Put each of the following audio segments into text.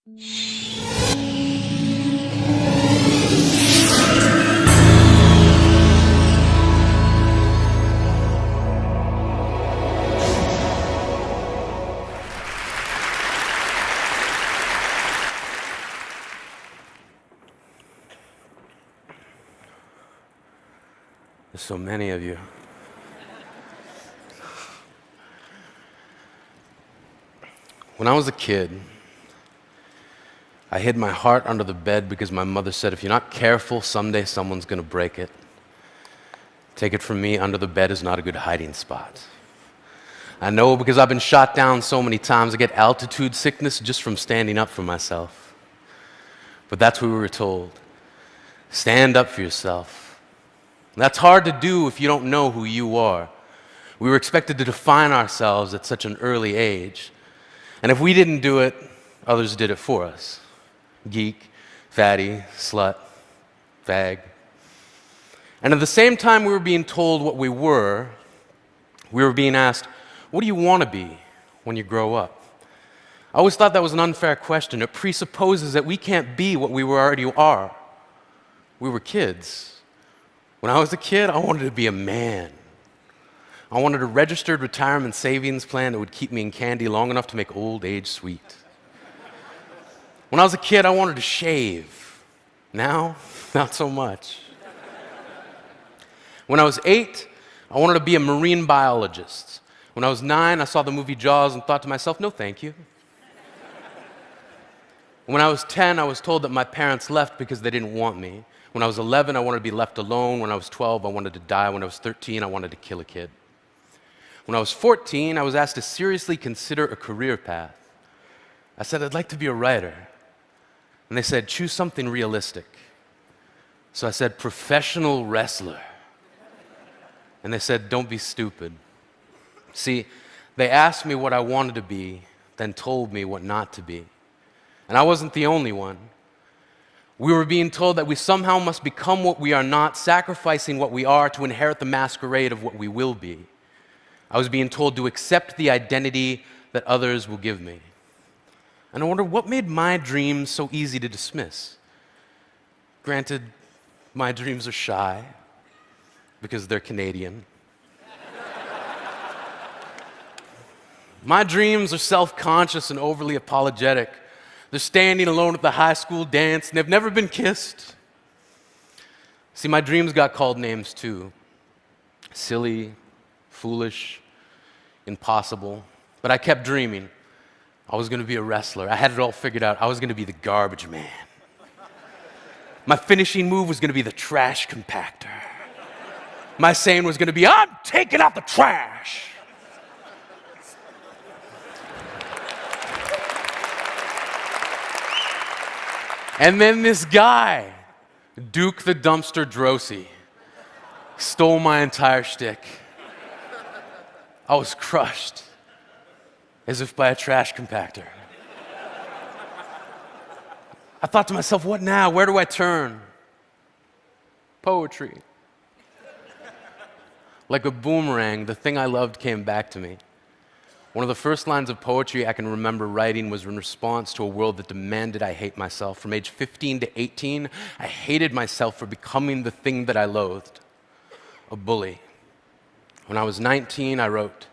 There's so many of you. When I was a kid, I hid my heart under the bed because my mother said, if you're not careful, someday someone's gonna break it. Take it from me, under the bed is not a good hiding spot. I know because I've been shot down so many times, I get altitude sickness just from standing up for myself. But that's what we were told. Stand up for yourself. That's hard to do if you don't know who you are. We were expected to define ourselves at such an early age. And if we didn't do it, others did it for us. Geek, fatty, slut, fag. And at the same time we were being told what we were being asked, what do you want to be when you grow up? I always thought that was an unfair question. It presupposes that we can't be what we already are. We were kids. When I was a kid, I wanted to be a man. I wanted a registered retirement savings plan that would keep me in candy long enough to make old age sweet. When I was a kid, I wanted to shave. Now, not so much. When I was 8, I wanted to be a marine biologist. When I was 9, I saw the movie Jaws and thought to myself, no thank you. When I was 10, I was told that my parents left because they didn't want me. When I was 11, I wanted to be left alone. When I was 12, I wanted to die. When I was 13, I wanted to kill a kid. When I was 14, I was asked to seriously consider a career path. I said, I'd like to be a writer. And they said, choose something realistic. So I said, professional wrestler. And they said, don't be stupid. See, they asked me what I wanted to be, then told me what not to be. And I wasn't the only one. We were being told that we somehow must become what we are not, sacrificing what we are to inherit the masquerade of what we will be. I was being told to accept the identity that others will give me. And I wonder what made my dreams so easy to dismiss. Granted, my dreams are shy because they're Canadian. My dreams are self-conscious and overly apologetic. They're standing alone at the high school dance, and they've never been kissed. See, my dreams got called names too. Silly, foolish, impossible. But I kept dreaming. I was going to be a wrestler. I had it all figured out. I was going to be the garbage man. My finishing move was going to be the trash compactor. My saying was going to be, I'm taking out the trash. And then this guy, Duke the Dumpster Drosy, stole my entire shtick. I was crushed, as if by a trash compactor. I thought to myself, what now? Where do I turn? Poetry. Like a boomerang, the thing I loved came back to me. One of the first lines of poetry I can remember writing was in response to a world that demanded I hate myself. From age 15 to 18, I hated myself for becoming the thing that I loathed, a bully. When I was 19, I wrote,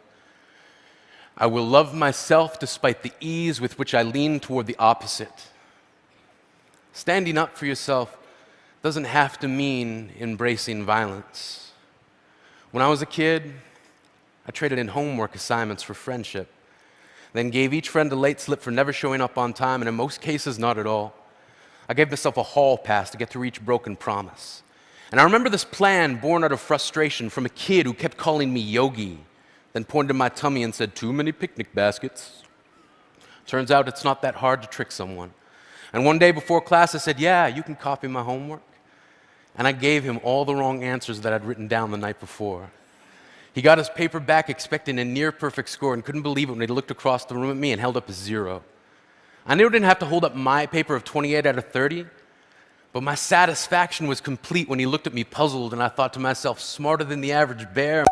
I will love myself despite the ease with which I lean toward the opposite. Standing up for yourself doesn't have to mean embracing violence. When I was a kid, I traded in homework assignments for friendship, then gave each friend a late slip for never showing up on time, and in most cases, not at all. I gave myself a hall pass to get through each broken promise. And I remember this plan born out of frustration from a kid who kept calling me Yogi, then pointed to my tummy and said, too many picnic baskets. Turns out it's not that hard to trick someone. And one day before class, I said, yeah, you can copy my homework. And I gave him all the wrong answers that I'd written down the night before. He got his paper back expecting a near-perfect score and couldn't believe it when he looked across the room at me and held up a 0. I knew I didn't have to hold up my paper of 28 out of 30, but my satisfaction was complete when he looked at me puzzled, and I thought to myself, smarter than the average bear.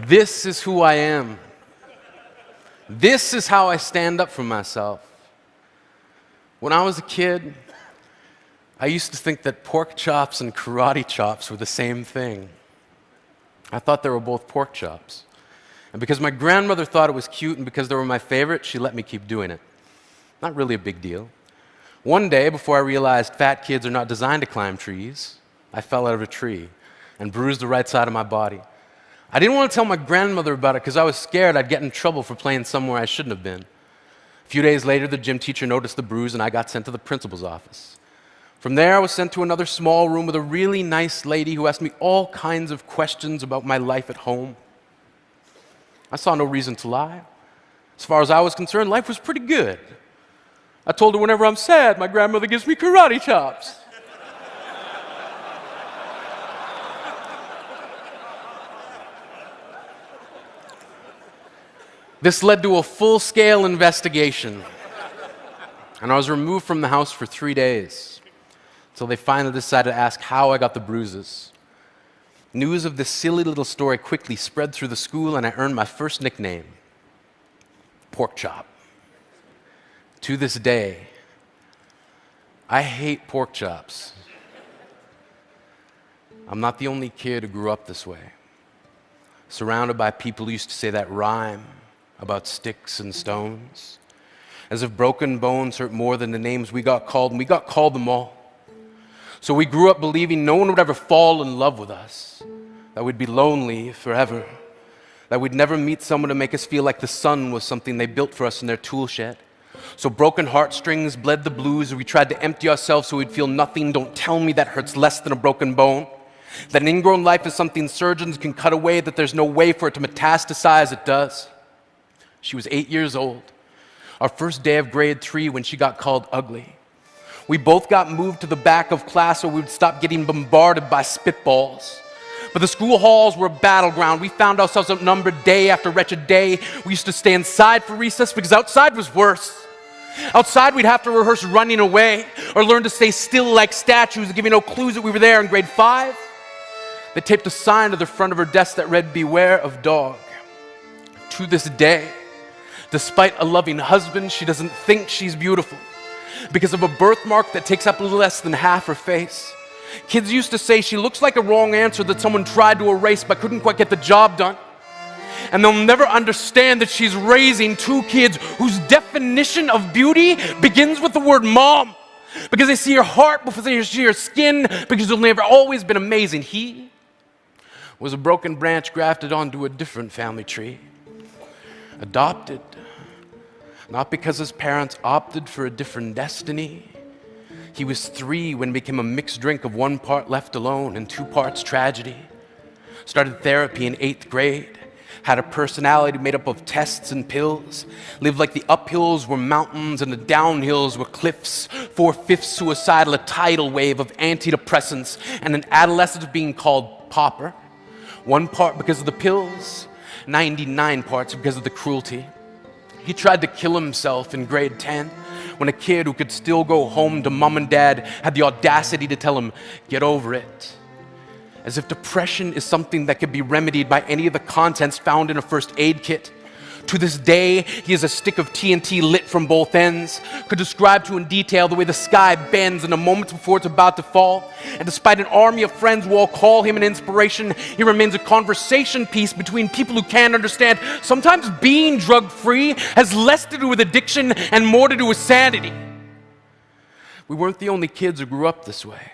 This is who I am. This is how I stand up for myself. When I was a kid, I used to think that pork chops and karate chops were the same thing. I thought they were both pork chops. And because my grandmother thought it was cute and because they were my favorite, she let me keep doing it. Not really a big deal. One day, before I realized fat kids are not designed to climb trees, I fell out of a tree and bruised the right side of my body. I didn't want to tell my grandmother about it because I was scared I'd get in trouble for playing somewhere I shouldn't have been. A few days later, the gym teacher noticed the bruise and I got sent to the principal's office. From there, I was sent to another small room with a really nice lady who asked me all kinds of questions about my life at home. I saw no reason to lie. As far as I was concerned, life was pretty good. I told her whenever I'm sad, my grandmother gives me karate chops. This led to a full-scale investigation, and I was removed from the house for 3 days, until they finally decided to ask how I got the bruises. News of this silly little story quickly spread through the school, and I earned my first nickname, Pork Chop. To this day, I hate pork chops. I'm not the only kid who grew up this way, surrounded by people who used to say that rhyme about sticks and stones, as if broken bones hurt more than the names we got called, and we got called them all. So we grew up believing no one would ever fall in love with us, that we'd be lonely forever, that we'd never meet someone to make us feel like the sun was something they built for us in their tool shed. So broken heartstrings bled the blues, we tried to empty ourselves so we'd feel nothing. Don't tell me that hurts less than a broken bone. That an ingrown life is something surgeons can cut away, that there's no way for it to metastasize. It does. She was 8 years old, our first day of grade 3 when she got called ugly. We both got moved to the back of class so we would stop getting bombarded by spitballs. But the school halls were a battleground. We found ourselves outnumbered day after wretched day. We used to stay inside for recess because outside was worse. Outside, we'd have to rehearse running away or learn to stay still like statues, giving no clues that we were there. In grade 5, they taped a sign to the front of her desk that read, "Beware of dog." To this day, despite a loving husband, she doesn't think she's beautiful because of a birthmark that takes up a little less than half her face. Kids used to say she looks like a wrong answer that someone tried to erase but couldn't quite get the job done. And they'll never understand that she's raising 2 kids whose definition of beauty begins with the word mom. Because they see her heart before they see her skin, because they've never always been amazing. He was a broken branch grafted onto a different family tree. Adopted, not because his parents opted for a different destiny. He was 3 when it became a mixed drink of 1 part left alone and 2 parts tragedy. Started therapy in 8th grade. Had a personality made up of tests and pills. Lived like the uphills were mountains and the downhills were cliffs. 4/5 suicidal, a tidal wave of antidepressants, and an adolescent being called pauper. 1 part because of the pills, 99 parts because of the cruelty. He tried to kill himself in grade 10 when a kid who could still go home to mom and dad had the audacity to tell him, "Get over it." As if depression is something that could be remedied by any of the contents found in a first aid kit. To this day, he is a stick of TNT lit from both ends, could describe to in detail the way the sky bends in the moments before it's about to fall. And despite an army of friends who all call him an inspiration, he remains a conversation piece between people who can't understand. Sometimes being drug-free has less to do with addiction and more to do with sanity. We weren't the only kids who grew up this way.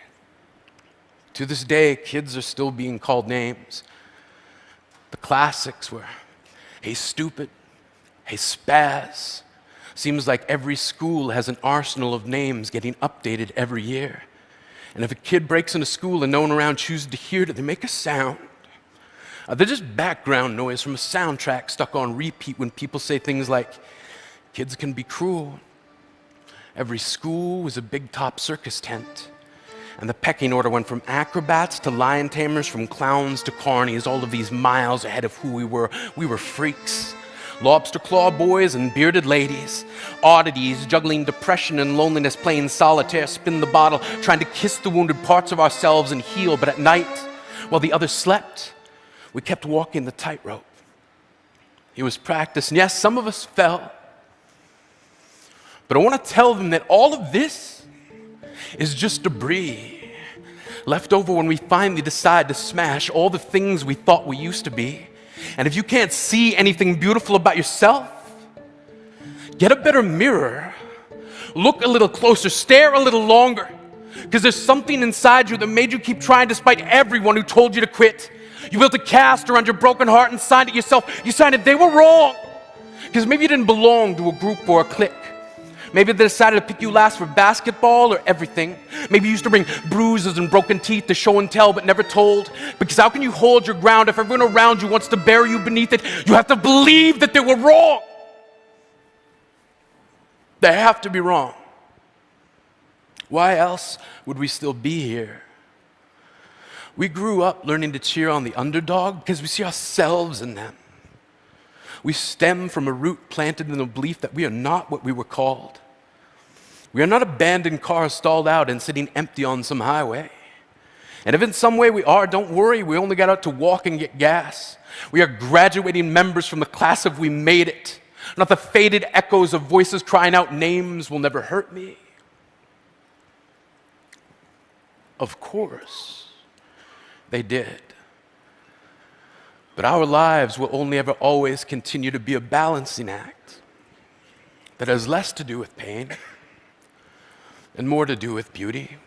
To this day, kids are still being called names. The classics were, "Hey stupid," "Hey spaz." Seems like every school has an arsenal of names getting updated every year. And if a kid breaks into school and no one around chooses to hear it, they make a sound. They're just background noise from a soundtrack stuck on repeat when people say things like, "Kids can be cruel." Every school was a big top circus tent. And the pecking order went from acrobats to lion tamers, from clowns to carnies, all of these miles ahead of who we were. We were freaks. Lobster claw boys and bearded ladies. Oddities, juggling depression and loneliness, playing solitaire, spin the bottle, trying to kiss the wounded parts of ourselves and heal. But at night, while the others slept, we kept walking the tightrope. It was practice, and yes, some of us fell. But I want to tell them that all of this is just debris left over when we finally decide to smash all the things we thought we used to be. And if you can't see anything beautiful about yourself, get a better mirror, look a little closer, stare a little longer, because there's something inside you that made you keep trying despite everyone who told you to quit. You built a cast around your broken heart and signed it yourself. You signed it, they were wrong. Because maybe you didn't belong to a group or a clique. Maybe they decided to pick you last for basketball or everything. Maybe you used to bring bruises and broken teeth to show and tell but never told. Because how can you hold your ground if everyone around you wants to bury you beneath it? You have to believe that they were wrong. They have to be wrong. Why else would we still be here? We grew up learning to cheer on the underdog because we see ourselves in them. We stem from a root planted in the belief that we are not what we were called. We are not abandoned cars stalled out and sitting empty on some highway. And if in some way we are, don't worry, we only got out to walk and get gas. We are graduating members from the class of we made it, not the faded echoes of voices crying out names will never hurt me. Of course, they did. But our lives will only ever always continue to be a balancing act that has less to do with pain and more to do with beauty.